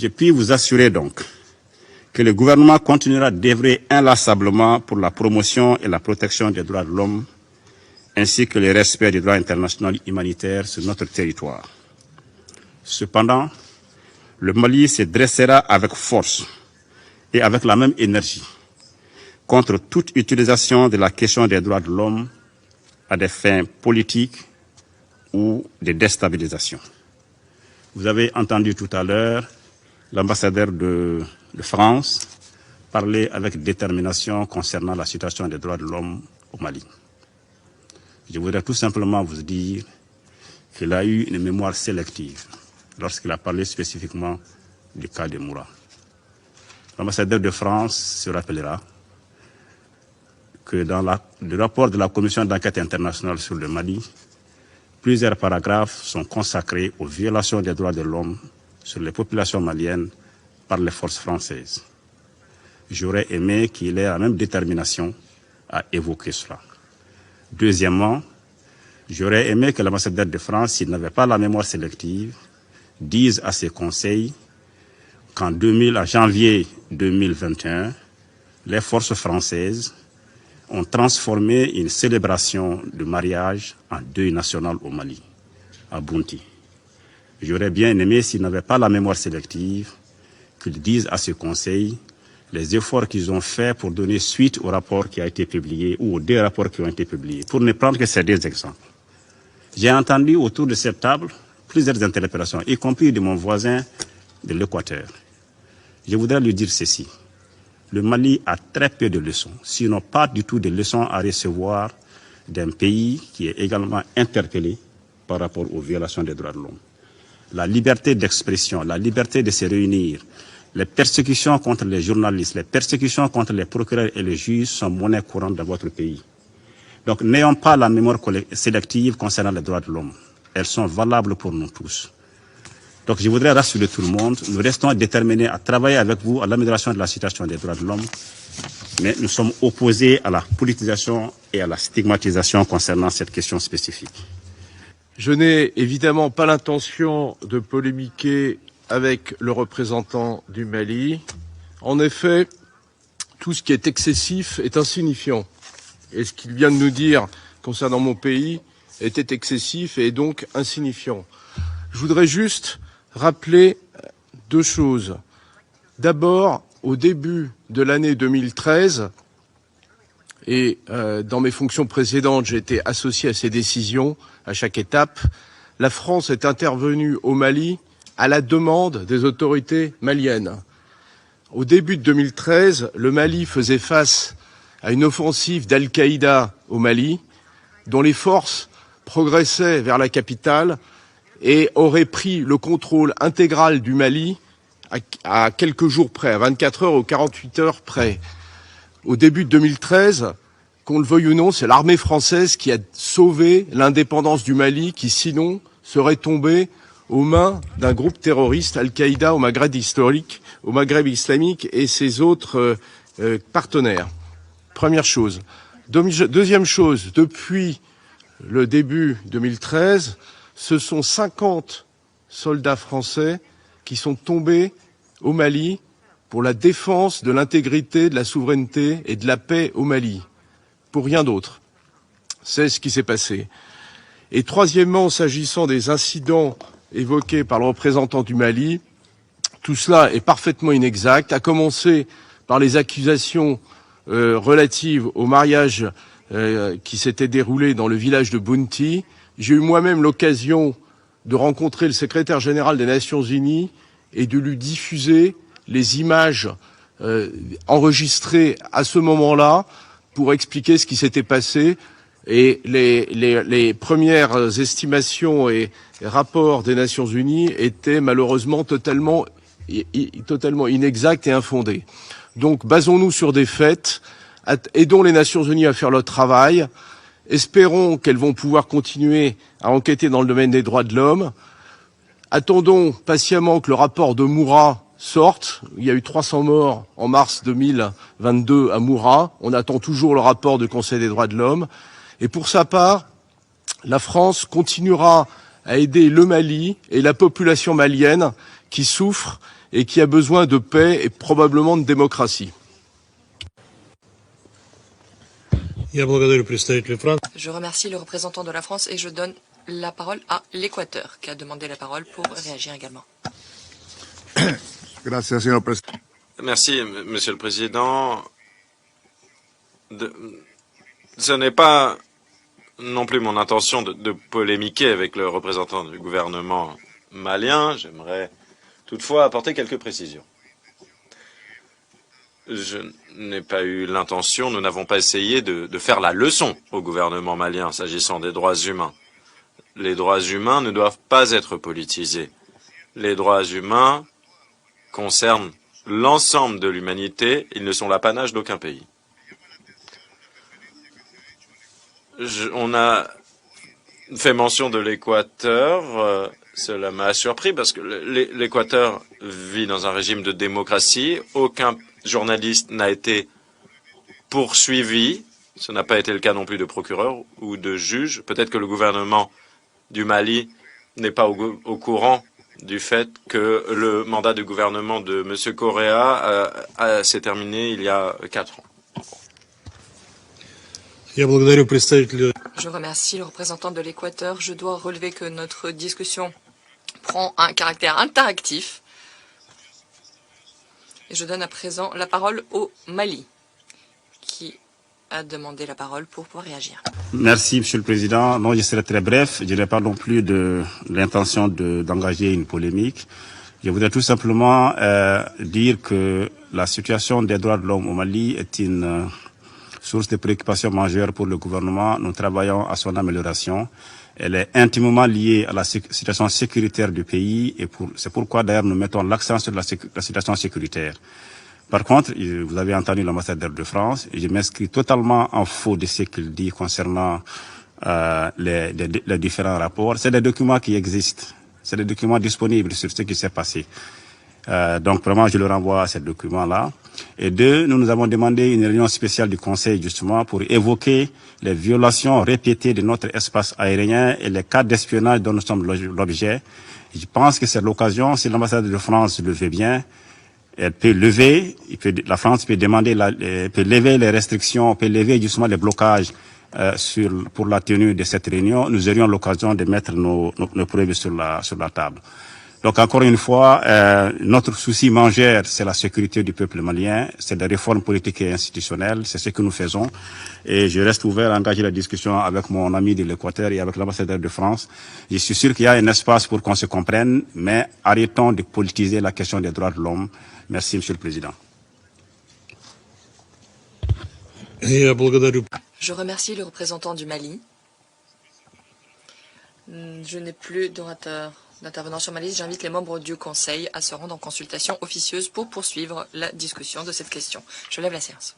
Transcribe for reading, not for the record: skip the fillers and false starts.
Je puis vous assurer donc que le gouvernement continuera d'œuvrer inlassablement pour la promotion et la protection des droits de l'homme, ainsi que le respect du droit international humanitaire sur notre territoire. Cependant, le Mali se dressera avec force et avec la même énergie contre toute utilisation de la question des droits de l'homme à des fins politiques ou de déstabilisation. Vous avez entendu tout à l'heure l'ambassadeur de France parler avec détermination concernant la situation des droits de l'homme au Mali. Je voudrais tout simplement vous dire qu'il a eu une mémoire sélective lorsqu'il a parlé spécifiquement du cas de Moura. L'ambassadeur de France se rappellera que dans le rapport de la Commission d'enquête internationale sur le Mali, plusieurs paragraphes sont consacrés aux violations des droits de l'homme sur les populations maliennes par les forces françaises. J'aurais aimé qu'il ait la même détermination à évoquer cela. Deuxièmement, j'aurais aimé que l'ambassadeur de France, s'il n'avait pas la mémoire sélective, dise à ses conseils qu'en janvier 2021, les forces françaises ont transformé une célébration de mariage en deuil national au Mali, à Bounti. J'aurais bien aimé, s'il n'avait pas la mémoire sélective, qu'ils disent à ce conseil les efforts qu'ils ont faits pour donner suite au rapport qui a été publié ou aux deux rapports qui ont été publiés, pour ne prendre que ces deux exemples. J'ai entendu autour de cette table plusieurs interpellations, y compris de mon voisin de l'Équateur. Je voudrais lui dire ceci. Le Mali a très peu de leçons, sinon pas du tout de leçons à recevoir d'un pays qui est également interpellé par rapport aux violations des droits de l'homme. La liberté d'expression, la liberté de se réunir, les persécutions contre les journalistes, les persécutions contre les procureurs et les juges sont monnaie courante dans votre pays. Donc n'ayons pas la mémoire sélective concernant les droits de l'homme. Elles sont valables pour nous tous. Donc je voudrais rassurer tout le monde, nous restons déterminés à travailler avec vous à l'amélioration de la situation des droits de l'homme, mais nous sommes opposés à la politisation et à la stigmatisation concernant cette question spécifique. Je n'ai évidemment pas l'intention de polémiquer avec le représentant du Mali. En effet, tout ce qui est excessif est insignifiant. Et ce qu'il vient de nous dire concernant mon pays était excessif et donc insignifiant. Je voudrais juste rappeler deux choses. D'abord, au début de l'année 2013, et dans mes fonctions précédentes, j'ai été associé à ces décisions à chaque étape, la France est intervenue au Mali à la demande des autorités maliennes. Au début de 2013, le Mali faisait face à une offensive d'Al-Qaïda au Mali, dont les forces progressaient vers la capitale et auraient pris le contrôle intégral du Mali à quelques jours près, à 24 heures ou 48 heures près. Au début de 2013, qu'on le veuille ou non, c'est l'armée française qui a sauvé l'indépendance du Mali, qui sinon serait tombée aux mains d'un groupe terroriste Al-Qaïda au Maghreb islamique et ses autres partenaires. Première chose. Deuxième chose, depuis le début 2013, ce sont 50 soldats français qui sont tombés au Mali pour la défense de l'intégrité, de la souveraineté et de la paix au Mali. Pour rien d'autre. C'est ce qui s'est passé. Et troisièmement, s'agissant des incidents évoqués par le représentant du Mali, tout cela est parfaitement inexact, à commencer par les accusations relatives au mariage qui s'était déroulé dans le village de Bounti. J'ai eu moi-même l'occasion de rencontrer le secrétaire général des Nations Unies et de lui diffuser les images enregistrées à ce moment-là pour expliquer ce qui s'était passé. Et les premières estimations et rapports des Nations Unies étaient malheureusement totalement inexacts et infondés. Donc basons-nous sur des faits, aidons les Nations Unies à faire leur travail, espérons qu'elles vont pouvoir continuer à enquêter dans le domaine des droits de l'homme, attendons patiemment que le rapport de Moura sorte. Il y a eu 300 morts en mars 2022 à Moura, on attend toujours le rapport du Conseil des droits de l'homme. Et pour sa part, la France continuera à aider le Mali et la population malienne qui souffre et qui a besoin de paix et probablement de démocratie. Я благодарю представителя Франции. Je remercie le représentant de la France et je donne la parole à l'Équateur, qui a demandé la parole pour réagir également. Merci, Monsieur le Président. Ce n'est pas non plus mon intention de polémiquer avec le représentant du gouvernement malien. J'aimerais toutefois apporter quelques précisions. Je n'ai pas eu l'intention, nous n'avons pas essayé de faire la leçon au gouvernement malien s'agissant des droits humains. Les droits humains ne doivent pas être politisés. Les droits humains concernent l'ensemble de l'humanité, ils ne sont l'apanage d'aucun pays. On a fait mention de l'Équateur, cela m'a surpris parce que l'Équateur vit dans un régime de démocratie, aucun journaliste n'a été poursuivi, ce n'a pas été le cas non plus de procureur ou de juge. Peut-être que le gouvernement du Mali n'est pas au courant du fait que le mandat du gouvernement de M. Correa s'est terminé il y a 4 ans. Я благодарю представителя. Je remercie le représentant de l'Équateur. Je dois relever que notre discussion prend un caractère interactif. Et je donne à présent la parole au Mali, qui a demandé la parole pour pouvoir réagir. Merci, Monsieur le Président. Non, je serai très bref. Je n'ai pas non plus de l'intention d'engager une polémique. Je voudrais tout simplement dire que la situation des droits de l'homme au Mali est une source de préoccupation majeure pour le gouvernement. Nous travaillons à son amélioration. Elle est intimement liée à la situation sécuritaire du pays et c'est pourquoi d'ailleurs nous mettons l'accent sur la situation sécuritaire. Par contre, vous avez entendu l'ambassadeur de France et je m'inscris totalement en faux de ce qu'il dit concernant les différents rapports. C'est des documents qui existent. C'est des documents disponibles sur ce qui s'est passé. Donc vraiment, je le renvoie à ces documents-là. Et deux, nous avons demandé une réunion spéciale du Conseil justement pour évoquer les violations répétées de notre espace aérien et les cas d'espionnage dont nous sommes l'objet. Je pense que c'est l'occasion, si l'ambassade de France le veut bien, elle peut lever, la France peut demander, peut lever les restrictions, peut lever justement les blocages pour la tenue de cette réunion. Nous aurions l'occasion de mettre nos preuves sur la table. Donc encore une fois, notre souci majeur, c'est la sécurité du peuple malien, c'est des réformes politiques et institutionnelles, c'est ce que nous faisons. Et je reste ouvert à engager la discussion avec mon ami de l'Équateur et avec l'ambassadeur de France. Je suis sûr qu'il y a un espace pour qu'on se comprenne, mais arrêtons de politiser la question des droits de l'homme. Merci, Monsieur le Président. Я благодарю. Je remercie le représentant du Mali. Je n'ai plus d'intervenants sur ma liste. J'invite les membres du Conseil à se rendre en consultation officieuse pour poursuivre la discussion de cette question. Je lève la séance.